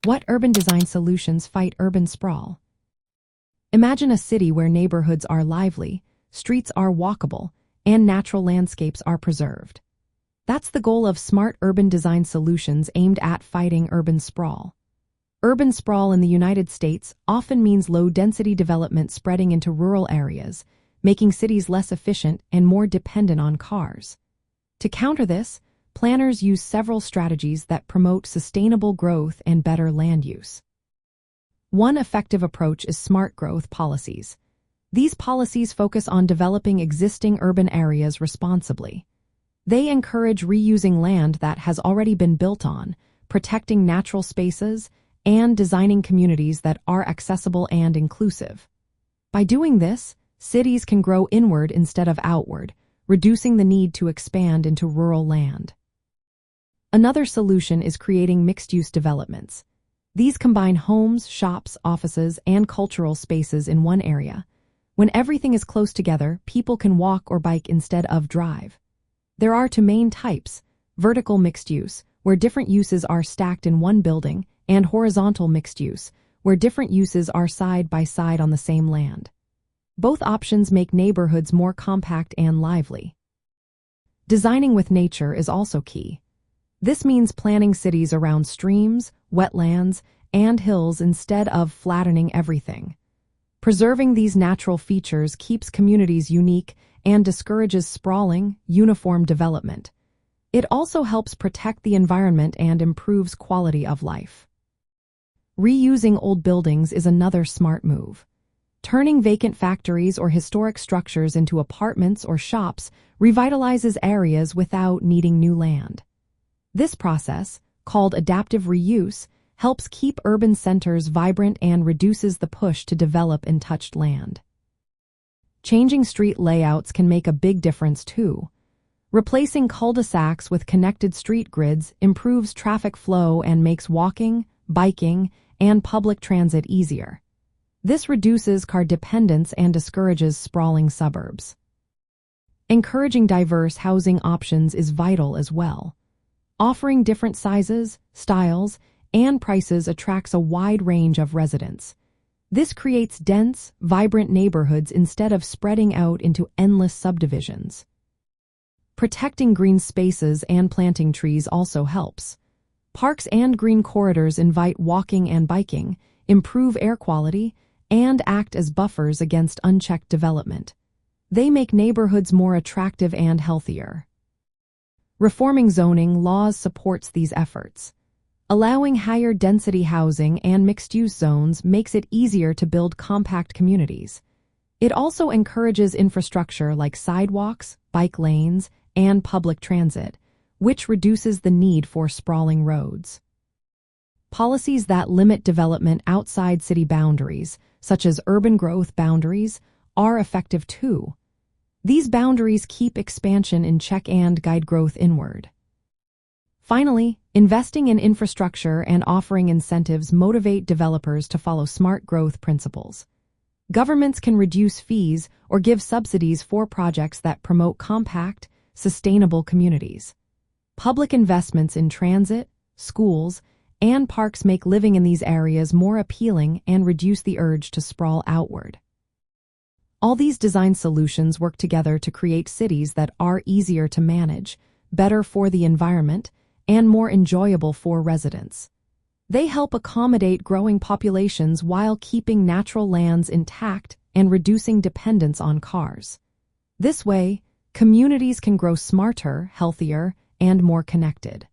What urban design solutions fight urban sprawl? Imagine a city where neighborhoods are lively, streets are walkable, and natural landscapes are preserved. That's the goal of smart urban design solutions aimed at fighting urban sprawl. Urban sprawl in the United States often means low-density development spreading into rural areas, making cities less efficient and more dependent on cars. To counter this, planners use several strategies that promote sustainable growth and better land use. One effective approach is smart growth policies. These policies focus on developing existing urban areas responsibly. They encourage reusing land that has already been built on, protecting natural spaces, and designing communities that are accessible and inclusive. By doing this, cities can grow inward instead of outward, reducing the need to expand into rural land. Another solution is creating mixed-use developments. These combine homes, shops, offices, and cultural spaces in one area. When everything is close together, people can walk or bike instead of drive. There are two main types: vertical mixed use, where different uses are stacked in one building, and horizontal mixed use, where different uses are side by side on the same land. Both options make neighborhoods more compact and lively. Designing with nature is also key. This means planning cities around streams, wetlands, and hills instead of flattening everything. Preserving these natural features keeps communities unique and discourages sprawling, uniform development. It also helps protect the environment and improves quality of life. Reusing old buildings is another smart move. Turning vacant factories or historic structures into apartments or shops revitalizes areas without needing new land. This process, called adaptive reuse, helps keep urban centers vibrant and reduces the push to develop untouched land. Changing street layouts can make a big difference too. Replacing cul-de-sacs with connected street grids improves traffic flow and makes walking, biking, and public transit easier. This reduces car dependence and discourages sprawling suburbs. Encouraging diverse housing options is vital as well. Offering different sizes, styles, and prices attracts a wide range of residents. This creates dense, vibrant neighborhoods instead of spreading out into endless subdivisions. Protecting green spaces and planting trees also helps. Parks and green corridors invite walking and biking, improve air quality, and act as buffers against unchecked development. They make neighborhoods more attractive and healthier. Reforming zoning laws supports these efforts. Allowing higher density housing and mixed-use zones makes it easier to build compact communities. It also encourages infrastructure like sidewalks, bike lanes, and public transit, which reduces the need for sprawling roads. Policies that limit development outside city boundaries, such as urban growth boundaries, are effective too. These boundaries keep expansion in check and guide growth inward. Finally, investing in infrastructure and offering incentives motivate developers to follow smart growth principles. Governments can reduce fees or give subsidies for projects that promote compact, sustainable communities. Public investments in transit, schools, and parks make living in these areas more appealing and reduce the urge to sprawl outward. All these design solutions work together to create cities that are easier to manage, better for the environment, and more enjoyable for residents. They help accommodate growing populations while keeping natural lands intact and reducing dependence on cars. This way, communities can grow smarter, healthier, and more connected.